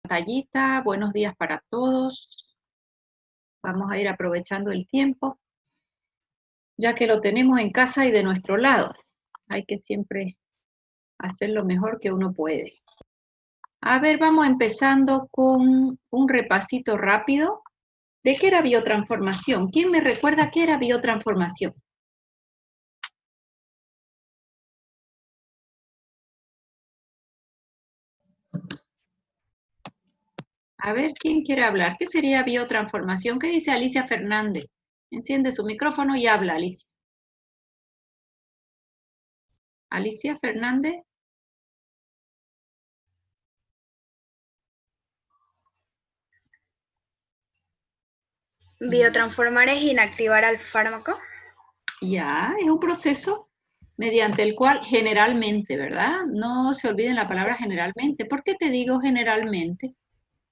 Pantallita, buenos días para todos. Vamos a ir aprovechando el tiempo, ya que lo tenemos en casa y de nuestro lado. Hay que siempre hacer lo mejor que uno puede. A ver, vamos empezando con un repasito rápido. ¿De qué era biotransformación? ¿Quién me recuerda qué era biotransformación? A ver, ¿quién quiere hablar? ¿Qué sería biotransformación? ¿Qué dice Alicia Fernández? Enciende su micrófono y habla, Alicia. Alicia Fernández. Biotransformar es inactivar al fármaco. Ya, es un proceso mediante el cual generalmente, ¿verdad? No se olviden la palabra generalmente. ¿Por qué te digo generalmente?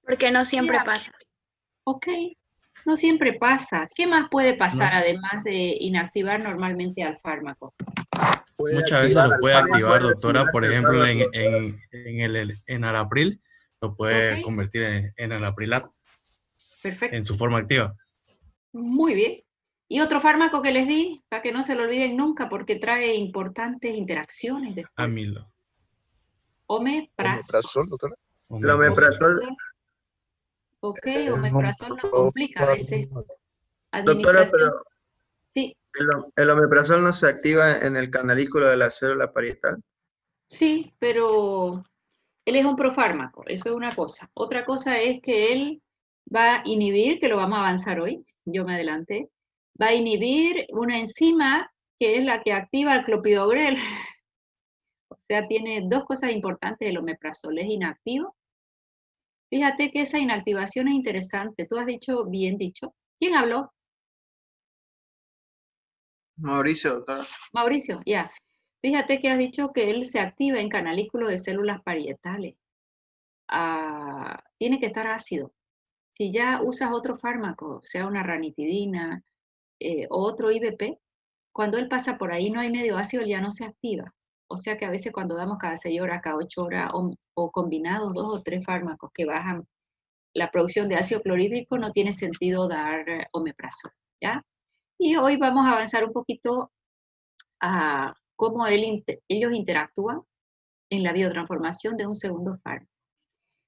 Porque no siempre pasa. Ok, no siempre pasa. ¿Qué más puede pasar además de inactivar normalmente al fármaco? Muchas veces lo puede activar, doctora, por ejemplo, en el enalapril, lo puede convertir en enalaprilato. Perfecto. En su forma activa. Muy bien. ¿Y otro fármaco que les di? Para que no se lo olviden nunca, porque trae importantes interacciones después. Amilo. Omeprazol, doctora. El omeprazol. Ok, omeprazol nos complica a veces. Doctora, pero sí. ¿el omeprazol no se activa en el canalículo de la célula parietal? Sí, pero él es un profármaco, eso es una cosa. Otra cosa es que él va a inhibir, que lo vamos a avanzar hoy, yo me adelanté, va a inhibir una enzima que es la que activa el clopidogrel. O sea, tiene dos cosas importantes el omeprazol, es inactivo. Fíjate que esa inactivación es interesante, tú has dicho, bien dicho. ¿Quién habló? Mauricio, doctora. Mauricio, ya. Fíjate que has dicho que él se activa en canalículos de células parietales. Tiene que estar ácido. Si ya usas otro fármaco, sea una ranitidina o otro IVP, cuando él pasa por ahí no hay medio ácido, ya no se activa. O sea que a veces cuando damos cada 6 horas, cada 8 horas o combinados 2 o 3 fármacos que bajan la producción de ácido clorhídrico, no tiene sentido dar omeprazol, ¿ya? Y hoy vamos a avanzar un poquito a cómo ellos interactúan en la biotransformación de un segundo fármaco.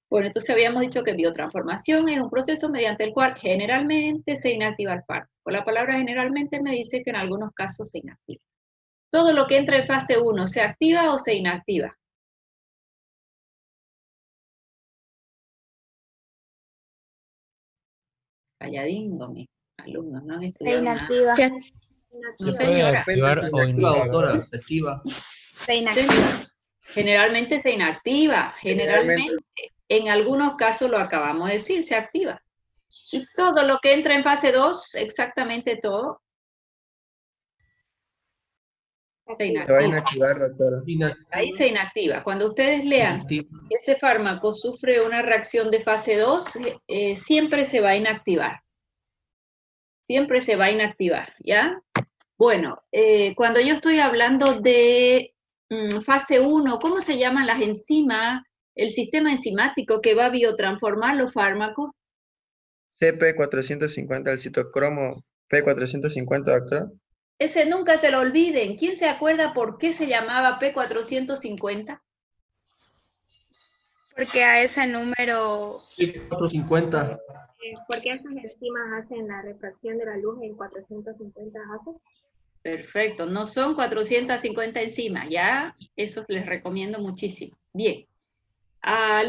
Bueno, entonces habíamos dicho que biotransformación es un proceso mediante el cual generalmente se inactiva el fármaco. La palabra generalmente me dice que en algunos casos se inactiva. Todo lo que entra en fase 1, ¿se activa o se inactiva? Calladín, mis alumnos no han estudiado nada. No, señora. Se inactiva, doctora, se activa. Se inactiva. Generalmente se inactiva, generalmente. En algunos casos lo acabamos de decir, se activa. Y todo lo que entra en fase 2, exactamente todo, se inactiva. Se va a inactivar, doctora. Ahí se inactiva. Cuando ustedes lean que ese fármaco sufre una reacción de fase 2, siempre se va a inactivar. Siempre se va a inactivar, ¿ya? Bueno, cuando yo estoy hablando de fase 1, ¿cómo se llaman las enzimas? El sistema enzimático que va a biotransformar los fármacos. CP450, el citocromo P450, doctora. Ese nunca se lo olviden. ¿Quién se acuerda por qué se llamaba P450? Porque a ese número... P450. Porque esas enzimas hacen la refracción de la luz en 450 Hz. Perfecto, no son 450 enzimas, ya, eso les recomiendo muchísimo. Bien,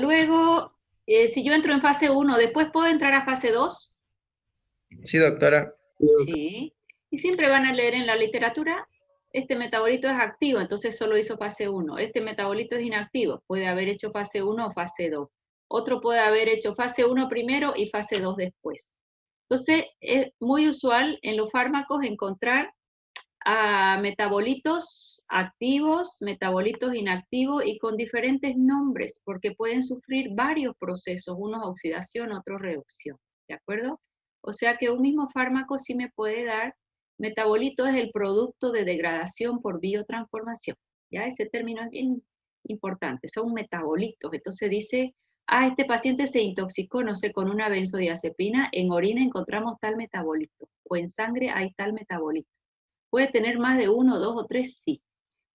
luego, si yo entro en fase 1, ¿después puedo entrar a fase 2? Sí, doctora. Sí, y siempre van a leer en la literatura, este metabolito es activo, entonces solo hizo fase 1. Este metabolito es inactivo, puede haber hecho fase 1 o fase 2. Otro puede haber hecho fase 1 primero y fase 2 después. Entonces, es muy usual en los fármacos encontrar metabolitos activos, metabolitos inactivos y con diferentes nombres, porque pueden sufrir varios procesos, unos oxidación, otros reducción, ¿de acuerdo? O sea que un mismo fármaco sí me puede dar, metabolito es el producto de degradación por biotransformación, ¿ya? Ese término es bien importante, son metabolitos, entonces dice Este paciente se intoxicó, no sé, con una benzodiazepina, en orina encontramos tal metabolito, o en sangre hay tal metabolito. ¿Puede tener más de 1, 2 o 3? Sí.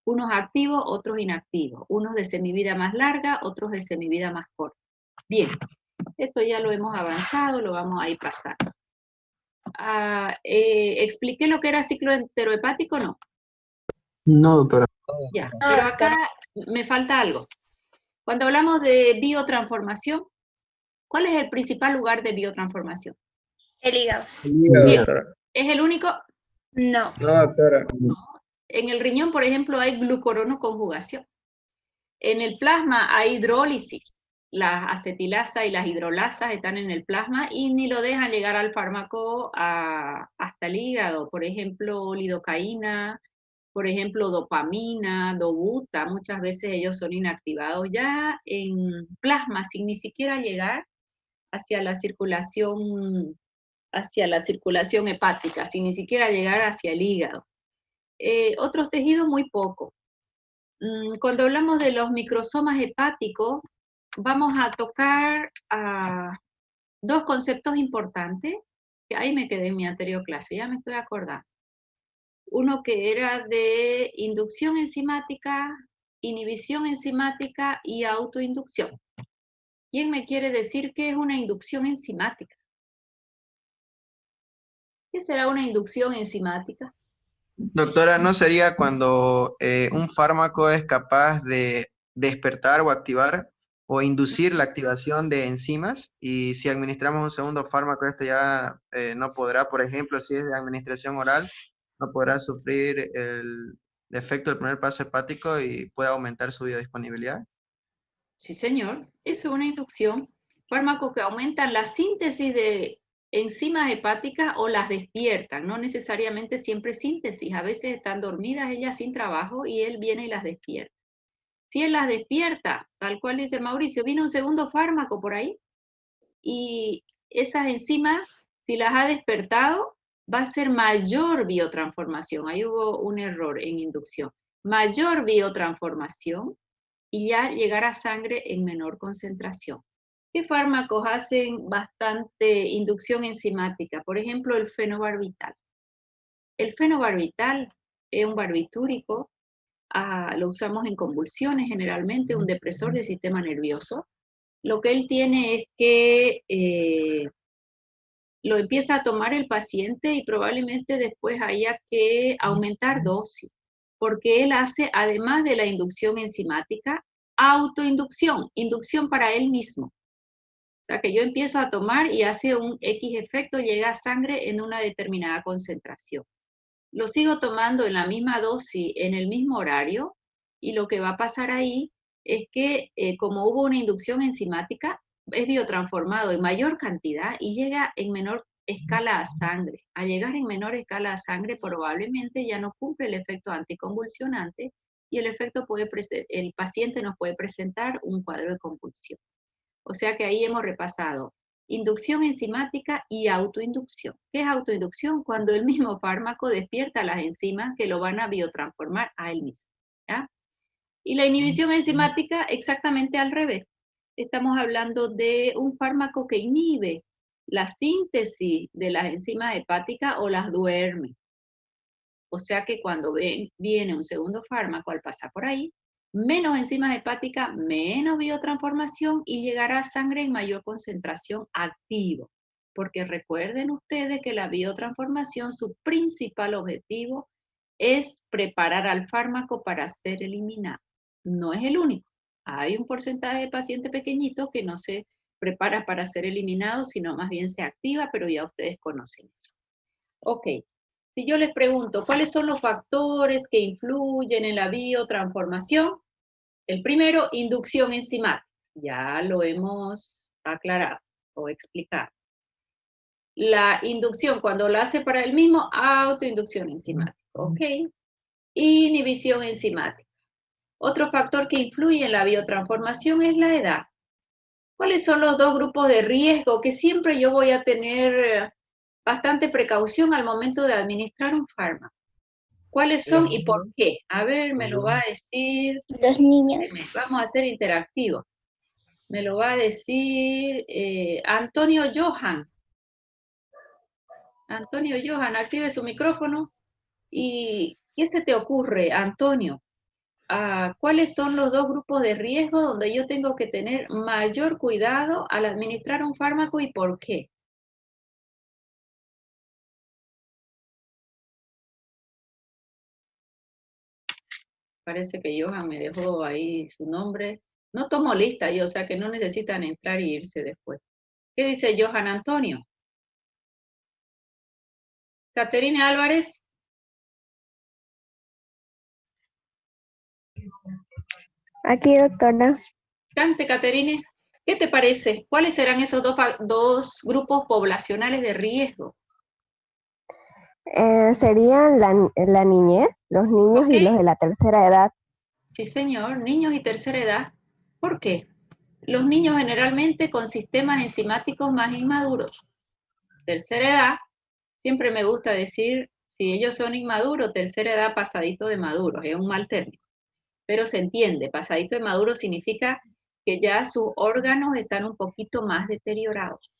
Unos activos, otros inactivos. Unos de semivida más larga, otros de semivida más corta. Bien, esto ya lo hemos avanzado, lo vamos a ir pasando. ¿Expliqué lo que era ciclo enterohepático o no? No, doctora. Ya, pero acá me falta algo. Cuando hablamos de biotransformación, ¿cuál es el principal lugar de biotransformación? El hígado. Bien. Doctora. ¿Es el único? No. No, doctora. En el riñón, por ejemplo, hay glucuronoconjugación. En el plasma hay hidrólisis. Las acetilasa y las hidrolasas están en el plasma y ni lo dejan llegar al fármaco hasta el hígado. Por ejemplo, lidocaína, por ejemplo, dopamina, dobuta, muchas veces ellos son inactivados ya en plasma sin ni siquiera llegar hacia la circulación hepática, sin ni siquiera llegar hacia el hígado. Otros tejidos muy poco. Cuando hablamos de los microsomas hepáticos, vamos a tocar dos conceptos importantes, que ahí me quedé en mi anterior clase, ya me estoy acordando. Uno que era de inducción enzimática, inhibición enzimática y autoinducción. ¿Quién me quiere decir qué es una inducción enzimática? ¿Qué será una inducción enzimática? Doctora, ¿no sería cuando un fármaco es capaz de despertar o activar o inducir la activación de enzimas? Y si administramos un segundo fármaco, este ya no podrá, por ejemplo, si es de administración oral, no podrá sufrir el efecto del primer paso hepático y puede aumentar su biodisponibilidad. Sí, señor, es una inducción. Fármacos que aumentan la síntesis de enzimas hepáticas o las despiertan, no necesariamente siempre síntesis, a veces están dormidas ellas sin trabajo y él viene y las despierta. Si él las despierta, tal cual dice Mauricio, vino un segundo fármaco por ahí y esas enzimas, si las ha despertado, va a ser mayor biotransformación. Ahí hubo un error en inducción. Mayor biotransformación y ya llegar a sangre en menor concentración. ¿Qué fármacos hacen bastante inducción enzimática? Por ejemplo, el fenobarbital. El fenobarbital es un barbitúrico, lo usamos en convulsiones generalmente, un depresor del sistema nervioso. Lo que él tiene es que lo empieza a tomar el paciente y probablemente después haya que aumentar dosis, porque él hace, además de la inducción enzimática, autoinducción, inducción para él mismo. O sea, que yo empiezo a tomar y hace un X efecto, llega a sangre en una determinada concentración. Lo sigo tomando en la misma dosis, en el mismo horario, y lo que va a pasar ahí es que como hubo una inducción enzimática, es biotransformado en mayor cantidad y llega en menor escala a sangre. Al llegar en menor escala a sangre, probablemente ya no cumple el efecto anticonvulsionante y el paciente nos puede presentar un cuadro de convulsión. O sea que ahí hemos repasado inducción enzimática y autoinducción. ¿Qué es autoinducción? Cuando el mismo fármaco despierta las enzimas que lo van a biotransformar a él mismo. ¿Ya? Y la inhibición enzimática exactamente al revés. Estamos hablando de un fármaco que inhibe la síntesis de las enzimas hepáticas o las duerme. O sea que cuando viene un segundo fármaco al pasar por ahí, menos enzimas hepáticas, menos biotransformación y llegará a sangre en mayor concentración activo. Porque recuerden ustedes que la biotransformación, su principal objetivo es preparar al fármaco para ser eliminado. No es el único. Hay un porcentaje de pacientes pequeñitos que no se prepara para ser eliminado, sino más bien se activa, pero ya ustedes conocen eso. Ok. Si yo les pregunto, ¿cuáles son los factores que influyen en la biotransformación? El primero, inducción enzimática. Ya lo hemos aclarado o explicado. La inducción, cuando la hace para el mismo, autoinducción enzimática. ¿Ok? Inhibición enzimática. Otro factor que influye en la biotransformación es la edad. ¿Cuáles son los dos grupos de riesgo que siempre yo voy a tener bastante precaución al momento de administrar un fármaco? ¿Cuáles son y por qué? A ver, me lo va a decir. Los niños. Vamos a hacer interactivo. Me lo va a decir Antonio Johan. Antonio Johan, active su micrófono. ¿Y qué se te ocurre, Antonio? ¿Cuáles son los dos grupos de riesgo donde yo tengo que tener mayor cuidado al administrar un fármaco y por qué? Parece que Johan me dejó ahí su nombre. No tomo lista yo, o sea que no necesitan entrar y irse después. ¿Qué dice Johan Antonio? Caterine Álvarez. Aquí, doctora. Cante, Caterine. ¿Qué te parece? ¿Cuáles serán esos dos grupos poblacionales de riesgo? Serían la niñez, los niños ¿Ok? y los de la tercera edad. Sí, señor. Niños y tercera edad. ¿Por qué? Los niños generalmente con sistemas enzimáticos más inmaduros. Tercera edad, siempre me gusta decir, si ellos son inmaduros, tercera edad pasadito de maduros, es un mal término. Pero se entiende, pasadito de maduro significa que ya sus órganos están un poquito más deteriorados.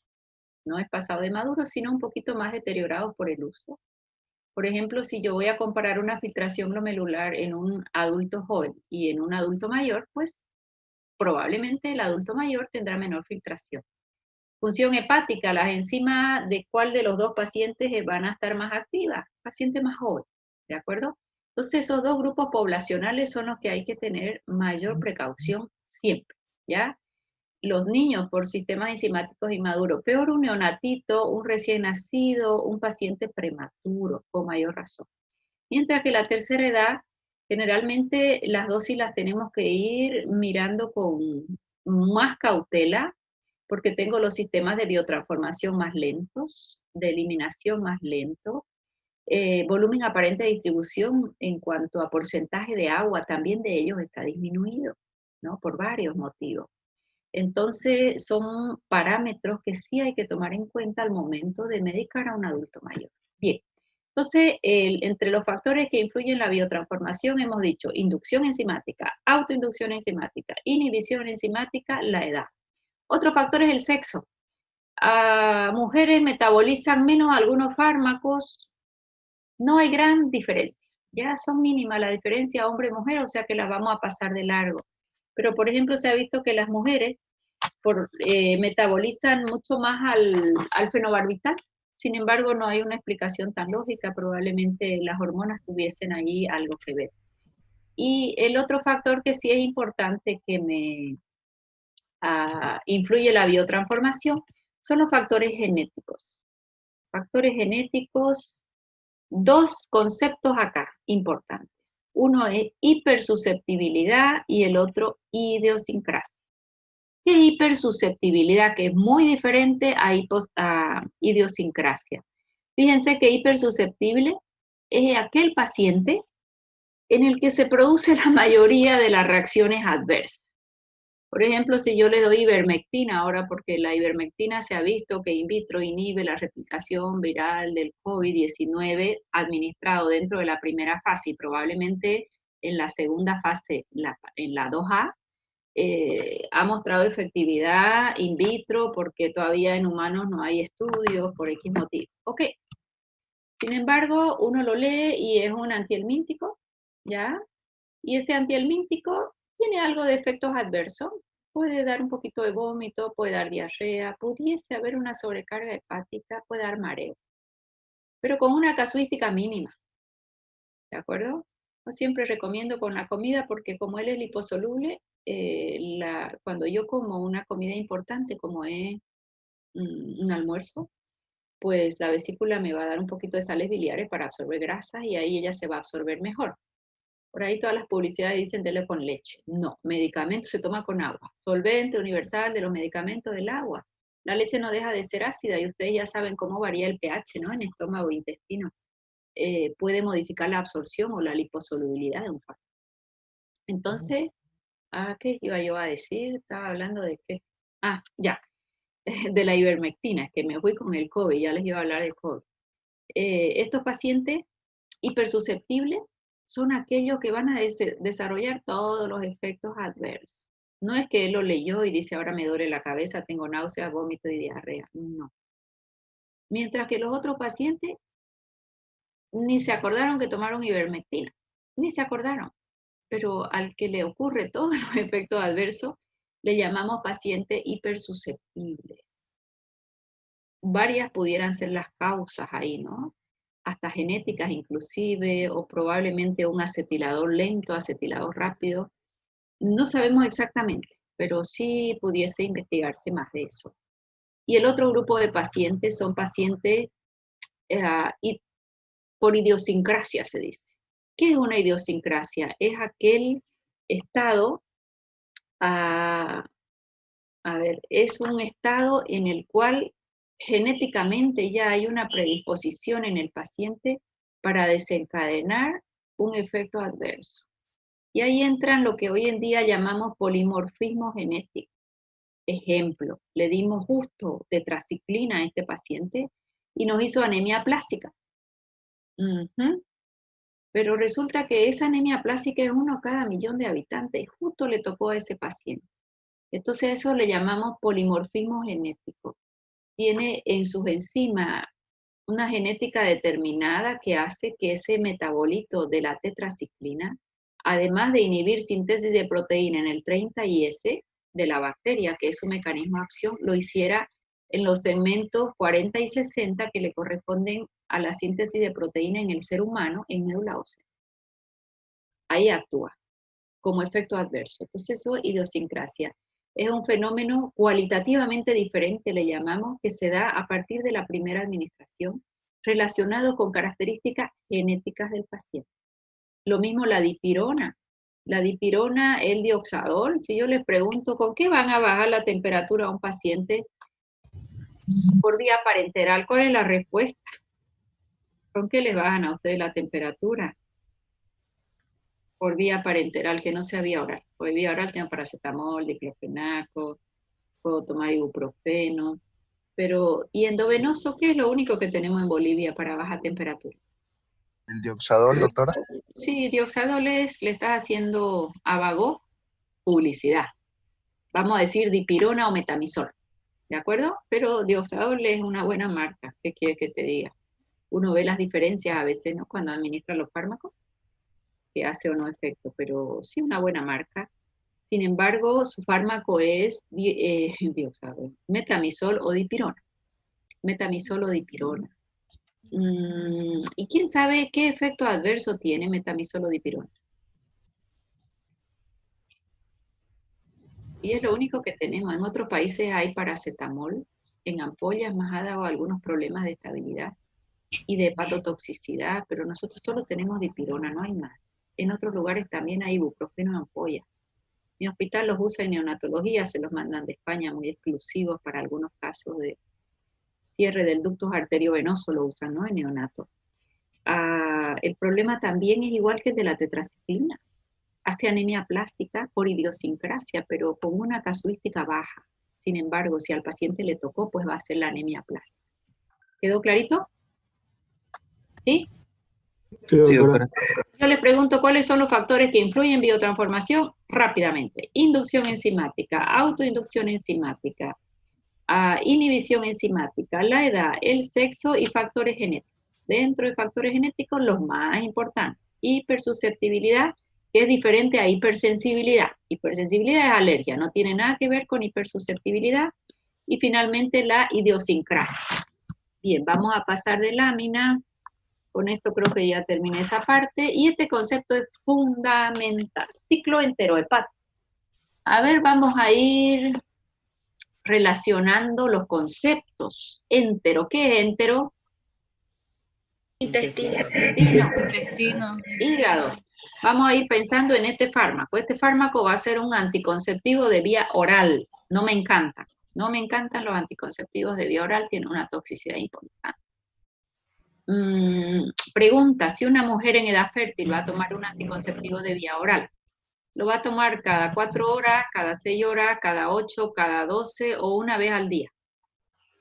No es pasado de maduro, sino un poquito más deteriorados por el uso. Por ejemplo, si yo voy a comparar una filtración glomerular en un adulto joven y en un adulto mayor, pues probablemente el adulto mayor tendrá menor filtración. Función hepática, las enzimas de cuál de los dos pacientes van a estar más activas, paciente más joven, ¿de acuerdo? Entonces esos dos grupos poblacionales son los que hay que tener mayor precaución siempre, ¿ya? Los niños por sistemas enzimáticos inmaduros, peor un neonatito, un recién nacido, un paciente prematuro, con mayor razón. Mientras que la tercera edad, generalmente las dosis las tenemos que ir mirando con más cautela, porque tengo los sistemas de biotransformación más lentos, de eliminación más lento, volumen aparente de distribución en cuanto a porcentaje de agua también de ellos está disminuido, ¿no? Por varios motivos. Entonces, son parámetros que sí hay que tomar en cuenta al momento de medicar a un adulto mayor. Bien, entonces, entre los factores que influyen en la biotransformación hemos dicho inducción enzimática, autoinducción enzimática, inhibición enzimática, la edad. Otro factor es el sexo. Mujeres metabolizan menos algunos fármacos, no hay gran diferencia, ya son mínimas la diferencia hombre-mujer, o sea que las vamos a pasar de largo. Pero, por ejemplo, se ha visto que las mujeres metabolizan mucho más al fenobarbital. Sin embargo, no hay una explicación tan lógica, probablemente las hormonas tuviesen ahí algo que ver. Y el otro factor que sí es importante que me influye la biotransformación son los factores genéticos. Factores genéticos, dos conceptos acá importantes. Uno es hipersusceptibilidad y el otro idiosincrasia. ¿Qué es hipersusceptibilidad? Que es muy diferente a idiosincrasia. Fíjense que hipersusceptible es aquel paciente en el que se produce la mayoría de las reacciones adversas. Por ejemplo, si yo le doy ivermectina ahora, porque la ivermectina se ha visto que in vitro inhibe la replicación viral del COVID-19 administrado dentro de la primera fase y probablemente en la segunda fase, en la 2A, ha mostrado efectividad in vitro porque todavía en humanos no hay estudios por X motivo. Ok. Sin embargo, uno lo lee y es un antihelmíntico, ¿ya? Y ese antihelmíntico tiene algo de efectos adversos. Puede dar un poquito de vómito, puede dar diarrea, pudiese haber una sobrecarga hepática, puede dar mareo. Pero con una casuística mínima, ¿de acuerdo? Yo siempre recomiendo con la comida porque como él es liposoluble, cuando yo como una comida importante como es un almuerzo, pues la vesícula me va a dar un poquito de sales biliares para absorber grasas y ahí ella se va a absorber mejor. Por ahí todas las publicidades dicen dele con leche. No, medicamento se toma con agua. Solvente universal de los medicamentos del agua. La leche no deja de ser ácida y ustedes ya saben cómo varía el pH, ¿no? En estómago e intestino. Puede modificar la absorción o la liposolubilidad de un factor. Entonces, ¿qué iba yo a decir? Estaba hablando de qué. Ya, de la ivermectina, que me fui con el COVID, ya les iba a hablar del COVID. Estos pacientes hipersusceptibles son aquellos que van a desarrollar todos los efectos adversos. No es que él lo leyó y dice, ahora me duele la cabeza, tengo náuseas, vómito y diarrea. No. Mientras que los otros pacientes ni se acordaron que tomaron ivermectina, ni se acordaron. Pero al que le ocurre todos los efectos adversos, le llamamos paciente hipersusceptible. Varias pudieran ser las causas ahí, ¿no? Hasta genéticas inclusive, o probablemente un acetilador lento, acetilador rápido. No sabemos exactamente, pero sí pudiese investigarse más de eso. Y el otro grupo de pacientes son pacientes por idiosincrasia, se dice. ¿Qué es una idiosincrasia? Es aquel estado, es un estado en el cual genéticamente ya hay una predisposición en el paciente para desencadenar un efecto adverso. Y ahí entran lo que hoy en día llamamos polimorfismo genético. Ejemplo, le dimos justo tetraciclina a este paciente y nos hizo anemia plástica. Pero resulta que esa anemia plástica es 1 cada 1.000.000 de habitantes y justo le tocó a ese paciente. Entonces eso le llamamos polimorfismo genético. Tiene en sus enzimas una genética determinada que hace que ese metabolito de la tetraciclina, además de inhibir síntesis de proteína en el 30S de la bacteria, que es su mecanismo de acción, lo hiciera en los segmentos 40 y 60 que le corresponden a la síntesis de proteína en el ser humano en médula ósea. Ahí actúa como efecto adverso. Entonces eso es idiosincrasia. Es un fenómeno cualitativamente diferente, le llamamos, que se da a partir de la primera administración, relacionado con características genéticas del paciente. Lo mismo la dipirona. La dipirona, el dioxadol, si yo les pregunto, ¿con qué van a bajar la temperatura a un paciente por vía parenteral? ¿Cuál es la respuesta? ¿Con qué les bajan a ustedes la temperatura? Por vía parenteral, que no sea vía oral. Por vía oral tengo paracetamol, diclofenaco, puedo tomar ibuprofeno, pero ¿y endovenoso qué es lo único que tenemos en Bolivia para baja temperatura? ¿El dioxadol, doctora? Sí, dioxadol le estás haciendo a vago publicidad. Vamos a decir dipirona o metamisol, ¿de acuerdo? Pero dioxadol es una buena marca, ¿qué quieres que te diga? Uno ve las diferencias a veces, ¿no? Cuando administra los fármacos, que hace o no efecto, pero sí una buena marca. Sin embargo, su fármaco es metamisol o dipirona. Metamisol o dipirona. ¿Y quién sabe qué efecto adverso tiene metamisol o dipirona? Y es lo único que tenemos. En otros países hay paracetamol en ampollas, más ha dado algunos problemas de estabilidad y de hepatotoxicidad, pero nosotros solo tenemos dipirona, no hay más. En otros lugares también hay ibuprofeno en ampollas. Mi hospital los usa en neonatología, se los mandan de España, muy exclusivos para algunos casos de cierre del ducto arteriovenoso, lo usan, ¿no? En neonato. El problema también es igual que el de la tetraciclina. Hace anemia plástica por idiosincrasia, pero con una casuística baja. Sin embargo, si al paciente le tocó, pues va a ser la anemia plástica. ¿Quedó clarito? ¿Sí? Sí, doctora. Yo les pregunto cuáles son los factores que influyen en biotransformación rápidamente. Inducción enzimática, autoinducción enzimática, inhibición enzimática, la edad, el sexo y factores genéticos. Dentro de factores genéticos, los más importantes. Hipersusceptibilidad, que es diferente a hipersensibilidad. Hipersensibilidad es alergia, no tiene nada que ver con hipersusceptibilidad. Y finalmente la idiosincrasia. Bien, vamos a pasar de lámina. Con esto creo que ya terminé esa parte. Y este concepto es fundamental. Ciclo enterohepático. A ver, vamos a ir relacionando los conceptos. Entero, ¿qué es entero? Intestino. Intestino. Hígado. Vamos a ir pensando en este fármaco. Este fármaco va a ser un anticonceptivo de vía oral. No me encanta. No me encantan los anticonceptivos de vía oral, tienen una toxicidad importante. Pregunta, si una mujer en edad fértil va a tomar un anticonceptivo de vía oral, ¿lo va a tomar cada 4 horas, cada 6 horas, cada 8, cada 12 o una vez al día?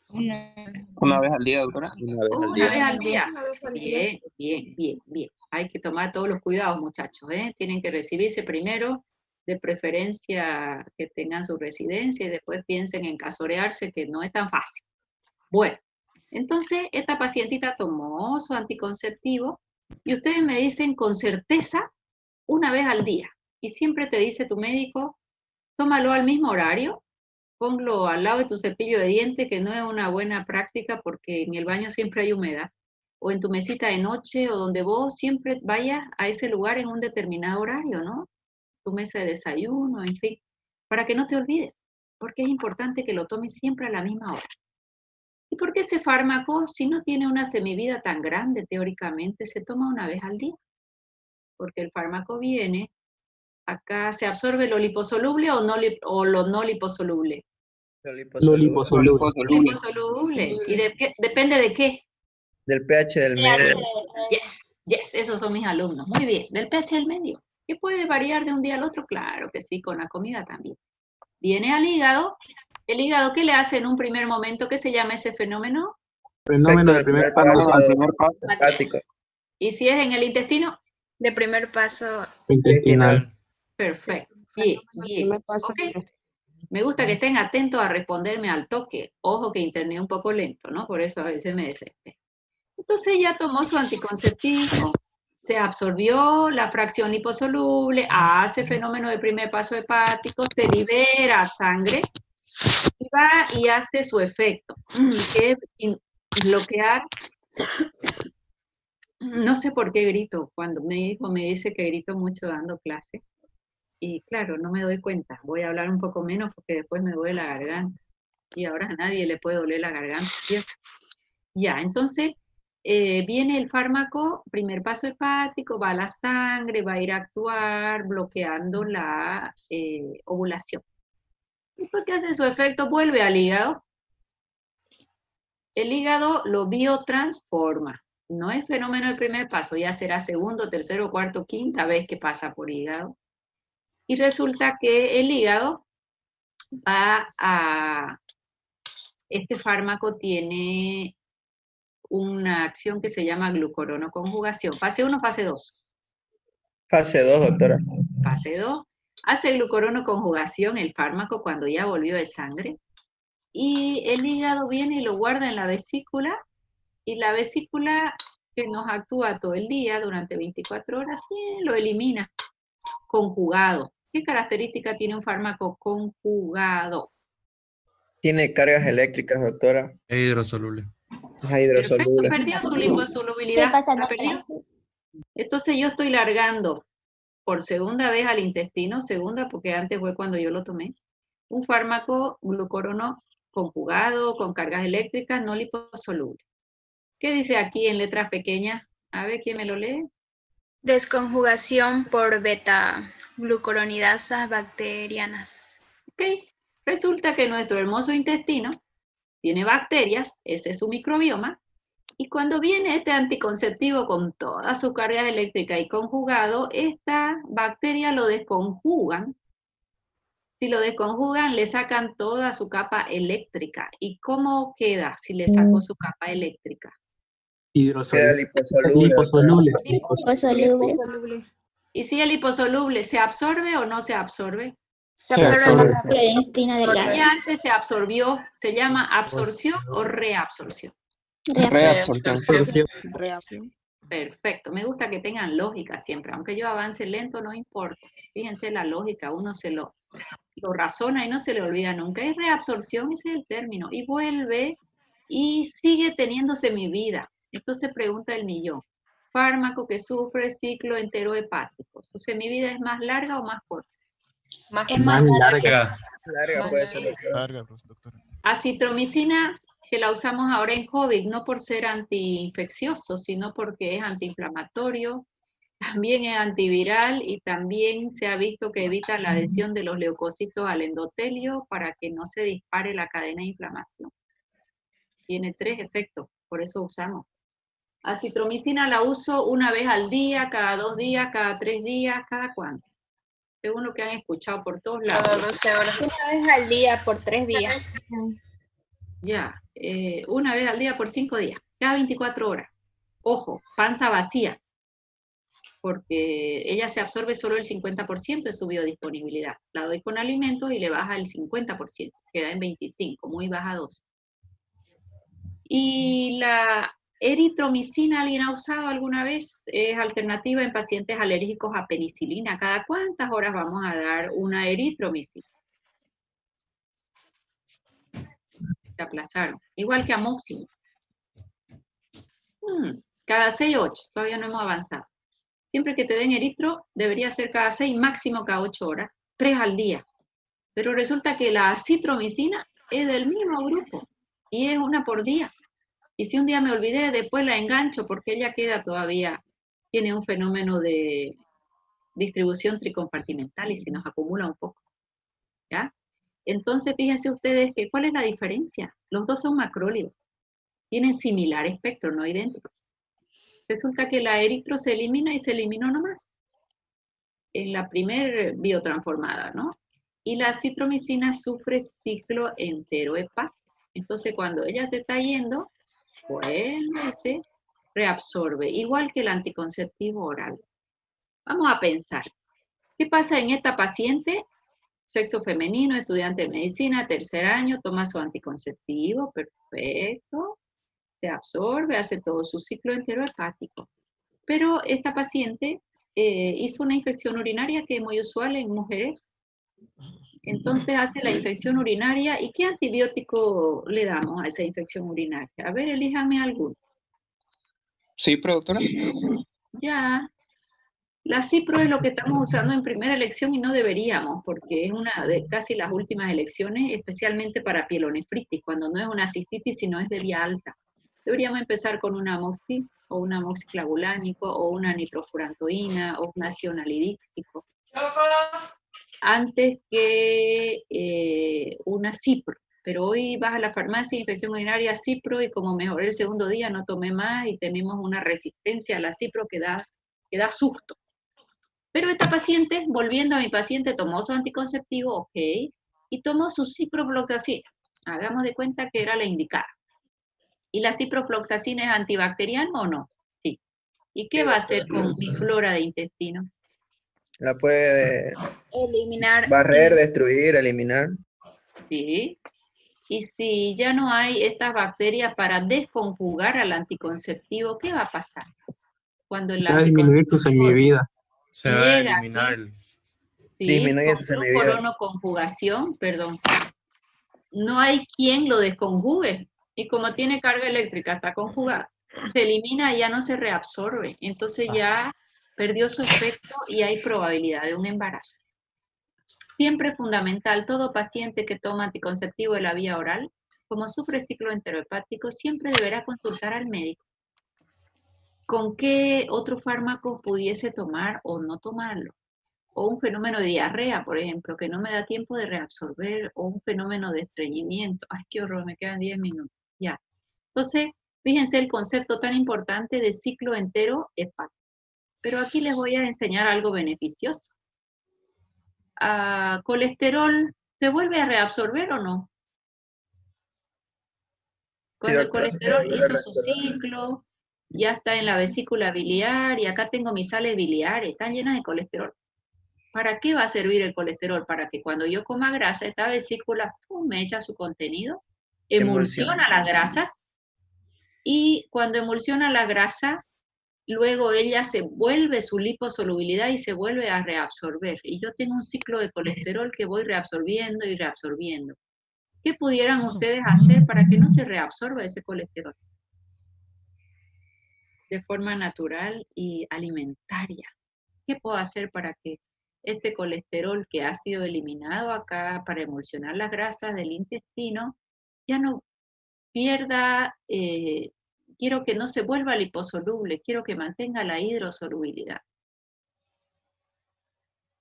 Una vez al día, doctora. Una vez al día. Bien, bien, bien, bien. Hay que tomar todos los cuidados, muchachos, ¿eh? Tienen que recibirse primero de preferencia que tengan su residencia y después piensen en casorearse, que no es tan fácil. Bueno, entonces esta pacientita tomó su anticonceptivo y ustedes me dicen con certeza una vez al día. Y siempre te dice tu médico, tómalo al mismo horario, ponlo al lado de tu cepillo de dientes, que no es una buena práctica porque en el baño siempre hay humedad, o en tu mesita de noche, o donde vos siempre vayas a ese lugar en un determinado horario, ¿no? Tu mesa de desayuno, en fin, para que no te olvides, porque es importante que lo tomes siempre a la misma hora. ¿Y por qué ese fármaco, si no tiene una semivida tan grande teóricamente, se toma una vez al día? Porque el fármaco viene, acá se absorbe lo liposoluble o, lo no liposoluble. Lo Lo liposoluble. liposoluble. Liposoluble. ¿Y depende de qué? Del pH del medio. Yes, esos son mis alumnos. Muy bien, del pH del medio. ¿Qué puede variar de un día al otro? Claro que sí, con la comida también. Viene al hígado. ¿El hígado qué le hace en un primer momento? ¿Qué se llama ese fenómeno? Fenómeno del primer paso hepático. ¿Y si es en el intestino? De primer paso. intestinal. Perfecto. Bien, bien. Ok. Me gusta que estén atentos a responderme al toque. Ojo que interné un poco lento, ¿no? Por eso a veces me desespero. Entonces ya tomó su anticonceptivo, se absorbió la fracción liposoluble, hace fenómeno de primer paso hepático, se libera sangre y va y hace su efecto, que es bloquear. No sé por qué grito, cuando mi hijo me dice que grito mucho dando clase. Y claro, no me doy cuenta, voy a hablar un poco menos porque después me duele la garganta. Y ahora a nadie le puede doler la garganta, ¿cierto? Ya, entonces viene el fármaco, primer paso hepático, va a la sangre, va a ir a actuar bloqueando la ovulación. Después que hace su efecto, vuelve al hígado. El hígado lo biotransforma. No es fenómeno de primer paso, ya será segundo, tercero, cuarto, quinta vez que pasa por hígado. Y resulta que el hígado va a... Este fármaco tiene una acción que se llama glucuronoconjugación. Fase 1, fase 2. Fase 2, doctora. Fase 2. Hace glucuronoconjugación el fármaco cuando ya volvió de sangre. Y el hígado viene y lo guarda en la vesícula. Y la vesícula, que nos actúa todo el día, durante 24 horas, lo elimina. Conjugado. ¿Qué característica tiene un fármaco conjugado? Tiene cargas eléctricas, doctora. Es hidrosoluble. Es hidrosoluble. Perfecto, perdió su liposolubilidad. ¿La perdió? Entonces yo estoy largando por segunda vez al intestino, segunda porque antes fue cuando yo lo tomé, un fármaco glucorono conjugado con cargas eléctricas no liposoluble. ¿Qué dice aquí en letras pequeñas? A ver, ¿quién me lo lee? Desconjugación por beta-glucuronidasas bacterianas. Ok, resulta que nuestro hermoso intestino tiene bacterias, ese es su microbioma, y cuando viene este anticonceptivo con toda su carga eléctrica y conjugado, esta bacteria lo desconjugan. Si lo desconjugan, le sacan toda su capa eléctrica. ¿Y cómo queda si le saco su capa eléctrica? Hidrosoluble. Liposoluble. Liposoluble. ¿Y si el liposoluble se absorbe o no se absorbe? Se absorbe la Clandestina Porque ya antes se absorbió, ¿se llama absorción o reabsorción? Reabsorción. Perfecto, me gusta que tengan lógica siempre, aunque yo avance lento, no importa. Fíjense la lógica, uno se lo razona y no se le olvida nunca. Es reabsorción, ese es el término, y vuelve y sigue teniéndose mi vida. Entonces pregunta el millón, fármaco que sufre ciclo entero hepático, ¿su semivida es más larga o más corta? Es más Larga. Larga puede ser, doctora. Larga, doctora. Acitromicina, que la usamos ahora en COVID, no por ser antiinfeccioso, sino porque es antiinflamatorio, también es antiviral y también se ha visto que evita la adhesión de los leucocitos al endotelio para que no se dispare la cadena de inflamación. Tiene 3 efectos, por eso usamos. Acitromicina la uso una vez al día, cada 2 días, cada 3 días, ¿cada cuánto? Según lo que han escuchado por todos lados. cada 12 horas. Una vez al día por 3 días. Ya, una vez al día por 5 días, cada 24 horas. Ojo, panza vacía, porque ella se absorbe solo el 50% de su biodisponibilidad. La doy con alimentos y le baja el 50%, queda en 25, muy baja dosis. Y la eritromicina, ¿alguien ha usado alguna vez? Es alternativa en pacientes alérgicos a penicilina. ¿Cada cuántas horas vamos a dar una eritromicina? Se aplazaron. Igual que amoxicilina. Cada 6 8, todavía no hemos avanzado. Siempre que te den eritro, debería ser cada 6, máximo cada 8 horas, 3 al día. Pero resulta que la acitromicina es del mismo grupo y es una por día. Y si un día me olvidé, después la engancho porque ella queda todavía, tiene un fenómeno de distribución tricompartimental y se nos acumula un poco. ¿Ya? Entonces, fíjense ustedes que ¿cuál es la diferencia? Los dos son macrólidos. Tienen similar espectro, no idéntico. Resulta que la eritro se elimina y se eliminó nomás en la primer biotransformada, ¿no? Y la citromicina sufre ciclo entero hepático. Entonces, cuando ella se está yendo, vuelve y se reabsorbe, igual que el anticonceptivo oral. Vamos a pensar, ¿qué pasa en esta paciente? Sexo femenino, estudiante de medicina, 3er año, toma su anticonceptivo, perfecto, se absorbe, hace todo su ciclo entero hepático. Pero esta paciente hizo una infección urinaria que es muy usual en mujeres. Entonces hace la infección urinaria. ¿Y qué antibiótico le damos a esa infección urinaria? A ver, elíjame alguno. Sí, doctora. Ya. La cipro es lo que estamos usando en primera elección y no deberíamos, porque es una de casi las últimas elecciones, especialmente para pielonefritis, cuando no es una cistitis, sino es de vía alta. Deberíamos empezar con una amoxi, o un amoxiclavulánico, o una nitrofurantoína, o un nacionalidístico, antes que una cipro. Pero hoy vas a la farmacia, infección urinaria, cipro, y como mejoré el segundo día, no tomé más, y tenemos una resistencia a la cipro que da susto. Pero esta paciente, volviendo a mi paciente, tomó su anticonceptivo, ok, y tomó su ciprofloxacina. Hagamos de cuenta que era la indicada. ¿Y la ciprofloxacina es antibacteriana o no? Sí. ¿Y qué va a hacer con mi flora de intestino? La puede eliminar. Barrer, destruir, eliminar. Sí. Y si ya no hay estas bacterias para desconjugar al anticonceptivo, ¿qué va a pasar? Cuando el Va a disminuir tu anticonceptivo semivida. Se va a llega eliminar aquí, el... sí, Disminuye con su semivida. glucoronoconjugación, perdón. No hay quien lo desconjugue. Y como tiene carga eléctrica, está conjugada, se elimina y ya no se reabsorbe. Entonces ya perdió su efecto y hay probabilidad de un embarazo. Siempre es fundamental, todo paciente que toma anticonceptivo de la vía oral, como sufre ciclo enterohepático, siempre deberá consultar al médico. ¿Con qué otro fármaco pudiese tomar o no tomarlo? O un fenómeno de diarrea, por ejemplo, que no me da tiempo de reabsorber, o un fenómeno de estreñimiento. Ay, qué horror, me quedan 10 minutos. Ya. Entonces, fíjense el concepto tan importante de ciclo entero hepático. Pero aquí les voy a enseñar algo beneficioso. ¿Colesterol se vuelve a reabsorber o no? Cuando el colesterol hizo su ciclo, ya está en la vesícula biliar, y acá tengo mis sales biliares, están llenas de colesterol. ¿Para qué va a servir el colesterol? Para que cuando yo coma grasa, esta vesícula me echa su contenido, emulsiona las grasas, y cuando emulsiona la grasa, luego ella se vuelve su liposolubilidad y se vuelve a reabsorber. Y yo tengo un ciclo de colesterol que voy reabsorbiendo y reabsorbiendo. ¿Qué pudieran ustedes hacer para que no se reabsorba ese colesterol? De forma natural y alimentaria. ¿Qué puedo hacer para que este colesterol que ha sido eliminado acá para emulsionar las grasas del intestino ya no pierda, quiero que no se vuelva liposoluble, quiero que mantenga la hidrosolubilidad?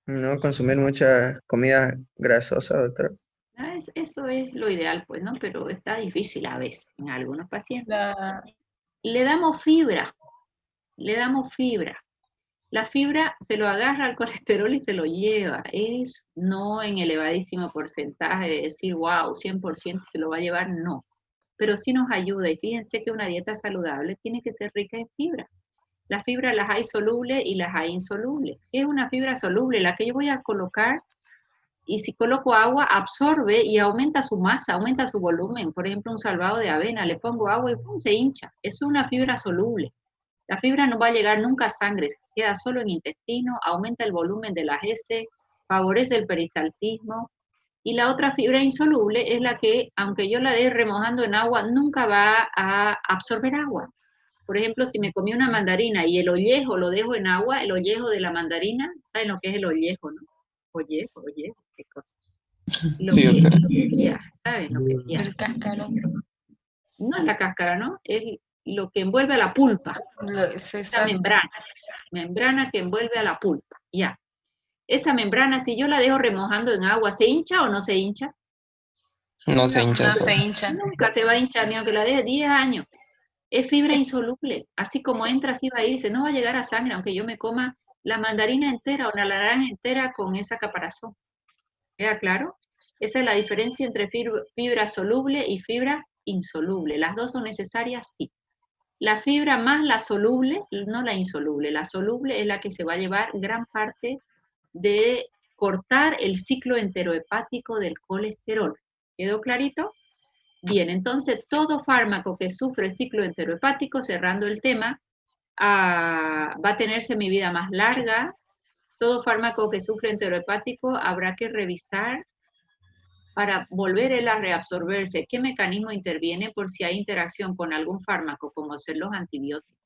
No consumir mucha comida grasosa, doctora. Eso es lo ideal, pues, ¿no? Pero está difícil a veces en algunos pacientes. Le damos fibra, le damos fibra. La fibra se lo agarra al colesterol y se lo lleva. Es no en elevadísimo porcentaje de decir, wow, 100% se lo va a llevar, no. Pero sí nos ayuda. Y fíjense que una dieta saludable tiene que ser rica en fibra. Las fibras las hay solubles y las hay insolubles. ¿Qué es una fibra soluble? La que yo voy a colocar, y si coloco agua, absorbe y aumenta su masa, aumenta su volumen. Por ejemplo, un salvado de avena, le pongo agua y ¡pum!, se hincha. Es una fibra soluble. La fibra no va a llegar nunca a sangre, se queda solo en intestino, aumenta el volumen de las heces, favorece el peristaltismo. Y la otra fibra insoluble es la que, aunque yo la deje remojando en agua, nunca va a absorber agua. Por ejemplo, si me comí una mandarina y el ollejo lo dejo en agua, el ollejo de la mandarina, ¿saben lo que es el ollejo, no? Ollejo, qué cosa. Sí, doctora. Lo que guía, ¿saben lo que guía? El cáscara. No es la cáscara, ¿no? Es lo que envuelve a la pulpa. Esa membrana que envuelve a la pulpa, ya. Esa membrana, si yo la dejo remojando en agua, ¿se hincha o no se hincha? No se hincha. No se hincha. Nunca se va a hinchar, ni aunque la deje 10 años. Es fibra insoluble. Así como entra, así va a irse. No va a llegar a sangre, aunque yo me coma la mandarina entera o la naranja entera con esa caparazón. ¿Queda claro? Esa es la diferencia entre fibra soluble y fibra insoluble. Las dos son necesarias, sí. La fibra más la soluble, no la insoluble. La soluble es la que se va a llevar gran parte de cortar el ciclo enterohepático del colesterol. ¿Quedó clarito? Bien, entonces todo fármaco que sufre ciclo enterohepático, cerrando el tema, va a tener semivida más larga. Todo fármaco que sufre enterohepático habrá que revisar para volver él a reabsorberse. ¿Qué mecanismo interviene por si hay interacción con algún fármaco, como ser los antibióticos?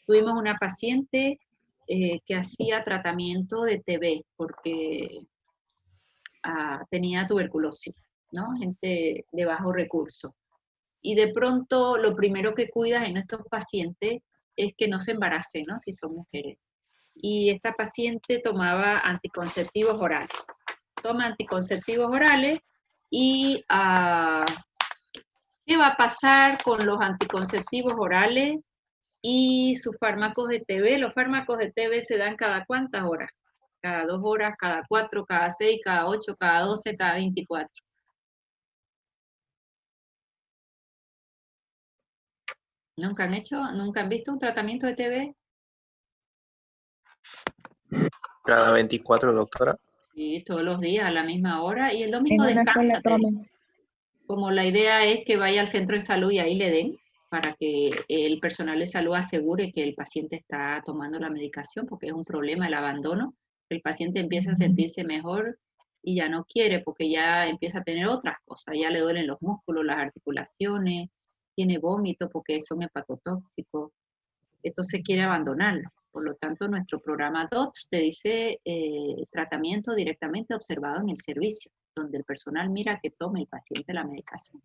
Tuvimos una paciente que hacía tratamiento de TB porque tenía tuberculosis, ¿no? Gente de bajo recurso. Y de pronto lo primero que cuidas en estos pacientes es que no se embaracen, ¿no? Si son mujeres. Y esta paciente tomaba anticonceptivos orales. Toma anticonceptivos orales y ¿qué va a pasar con los anticonceptivos orales y sus fármacos de TB? Los fármacos de TB se dan cada ¿cuántas horas? Cada 2 horas, cada 4, cada 6, cada 8, cada 12, cada 24. ¿Nunca han visto un tratamiento de TB? Cada 24, doctora. Sí, todos los días a la misma hora y el domingo descansa. Como la idea es que vaya al centro de salud y ahí le den, para que el personal de salud asegure que el paciente está tomando la medicación, porque es un problema el abandono. El paciente empieza a sentirse mejor y ya no quiere, porque ya empieza a tener otras cosas, ya le duelen los músculos, las articulaciones, tiene vómito porque son hepatotóxicos, entonces quiere abandonarlo. Por lo tanto, nuestro programa DOTS te dice tratamiento directamente observado en el servicio, donde el personal mira que tome el paciente la medicación.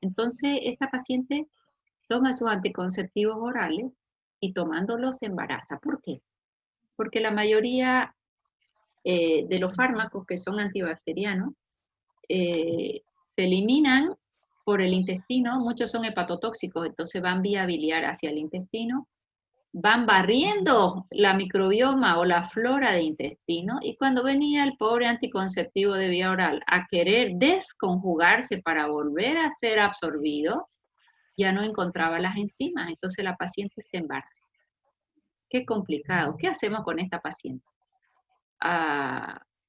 Entonces, esta paciente toma sus anticonceptivos orales y tomándolos se embaraza. ¿Por qué? Porque la mayoría de los fármacos que son antibacterianos se eliminan por el intestino, muchos son hepatotóxicos, entonces van vía biliar hacia el intestino, van barriendo la microbioma o la flora de intestino, y cuando venía el pobre anticonceptivo de vía oral a querer desconjugarse para volver a ser absorbido, ya no encontraba las enzimas, entonces la paciente se embaraza. Qué complicado. ¿Qué hacemos con esta paciente?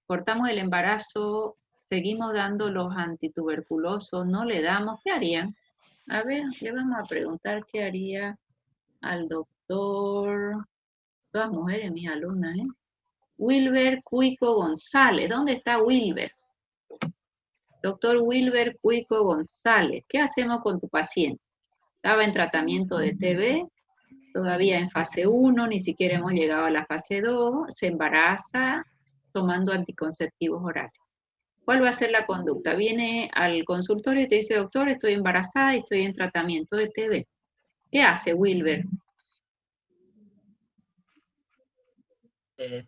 Cortamos el embarazo, seguimos dando los antituberculosos, no le damos, ¿qué harían? A ver, le vamos a preguntar qué haría al doctor, todas mujeres, mis alumnas, Wilber Cuico González. ¿Dónde está Wilber? Doctor Wilber Cuico González, ¿qué hacemos con tu paciente? Estaba en tratamiento de TB, todavía en fase 1, ni siquiera hemos llegado a la fase 2, se embaraza tomando anticonceptivos orales. ¿Cuál va a ser la conducta? Viene al consultorio y te dice, doctor, estoy embarazada y estoy en tratamiento de TB. ¿Qué hace Wilber?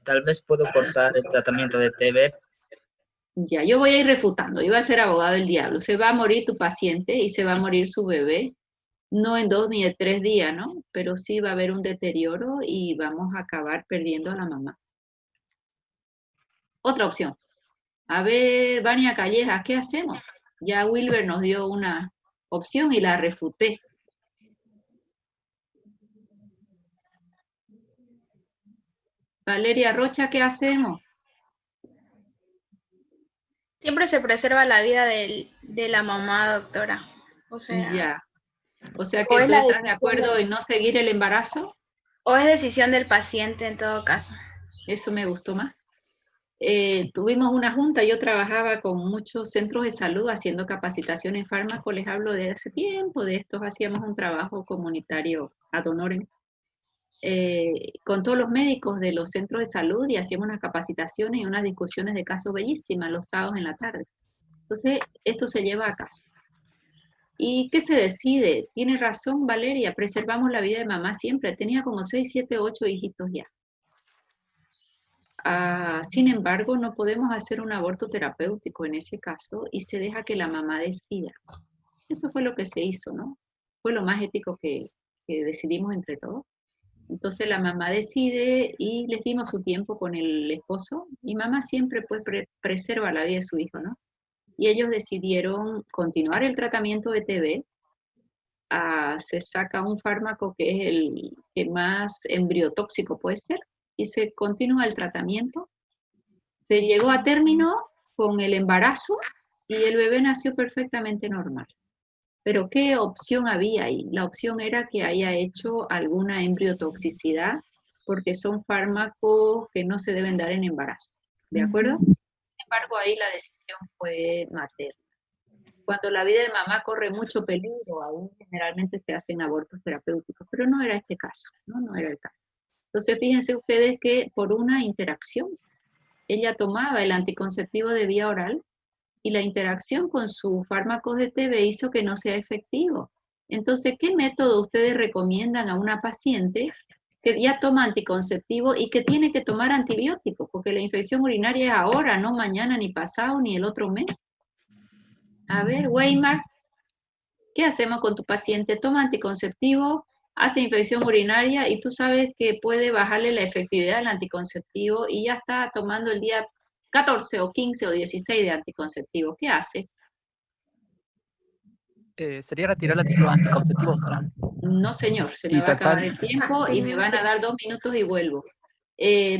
Tal vez puedo cortar el tratamiento de TB. Ya, yo voy a ir refutando, yo voy a ser abogado del diablo. Se va a morir tu paciente y se va a morir su bebé, no en 2 ni en 3 días, ¿no? Pero sí va a haber un deterioro y vamos a acabar perdiendo a la mamá. Otra opción. A ver, Vania Callejas, ¿qué hacemos? Ya Wilber nos dio una opción y la refuté. Valeria Rocha, ¿qué hacemos? Siempre se preserva la vida de la mamá, doctora. O sea, Ya. O sea o que es tú la estás de decisión acuerdo en no seguir el embarazo. o es decisión del paciente en todo caso. Eso me gustó más. Tuvimos una junta, yo trabajaba con muchos centros de salud haciendo capacitación en fármaco, les hablo de hace tiempo, de estos hacíamos un trabajo comunitario ad honorem, con todos los médicos de los centros de salud y hacíamos unas capacitaciones y unas discusiones de casos bellísimas los sábados en la tarde. Entonces, esto se lleva a caso. ¿Y qué se decide? Tiene razón Valeria, preservamos la vida de mamá siempre, tenía como 6, 7, 8 hijitos ya. Sin embargo, no podemos hacer un aborto terapéutico en ese caso y se deja que la mamá decida. Eso fue lo que se hizo, ¿no? Fue lo más ético que decidimos entre todos. Entonces la mamá decide y les dimos su tiempo con el esposo y mamá siempre pues preserva la vida de su hijo, ¿no? Y ellos decidieron continuar el tratamiento de TB. Se saca un fármaco que es el que más embriotóxico puede ser y se continúa el tratamiento. Se llegó a término con el embarazo y el bebé nació perfectamente normal. Pero ¿qué opción había ahí? La opción era que haya hecho alguna embriotoxicidad porque son fármacos que no se deben dar en embarazo. ¿De acuerdo? Sin embargo, ahí la decisión fue materna. Cuando la vida de mamá corre mucho peligro, aún generalmente se hacen abortos terapéuticos, pero no era este caso, ¿no? No era el caso. Entonces, fíjense ustedes que por una interacción, ella tomaba el anticonceptivo de vía oral y la interacción con sus fármacos de TB hizo que no sea efectivo. Entonces, ¿qué método ustedes recomiendan a una paciente que ya toma anticonceptivo y que tiene que tomar antibióticos? Porque la infección urinaria es ahora, no mañana, ni pasado, ni el otro mes. A ver, Weimar, ¿qué hacemos con tu paciente? Toma anticonceptivo, hace infección urinaria y tú sabes que puede bajarle la efectividad del anticonceptivo y ya está tomando el día 14 o 15 o 16 de anticonceptivo. ¿Qué hace? Sería retirar los anticonceptivos, doctora. No, señor, se me va a acabar el tiempo y me van a dar 2 minutos y vuelvo.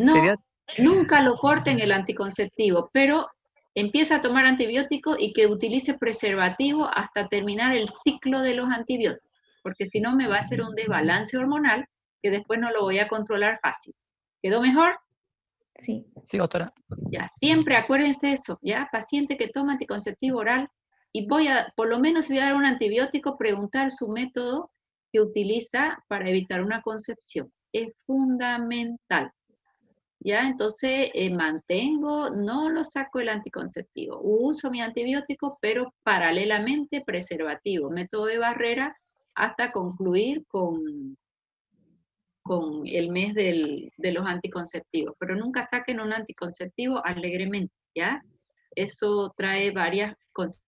No, nunca lo corten el anticonceptivo, pero empieza a tomar antibióticos y que utilice preservativo hasta terminar el ciclo de los antibióticos, porque si no me va a hacer un desbalance hormonal que después no lo voy a controlar fácil. ¿Quedó mejor? Sí. Sí, doctora. Ya, siempre acuérdense eso, ya, paciente que toma anticonceptivo oral y por lo menos voy a dar un antibiótico, preguntar su método que utiliza para evitar una concepción. Es fundamental. ¿Ya? Entonces mantengo, no lo saco el anticonceptivo, uso mi antibiótico, pero paralelamente preservativo, método de barrera hasta concluir con el mes de los anticonceptivos, pero nunca saquen un anticonceptivo alegremente, ¿ya? Eso trae varias consecuencias.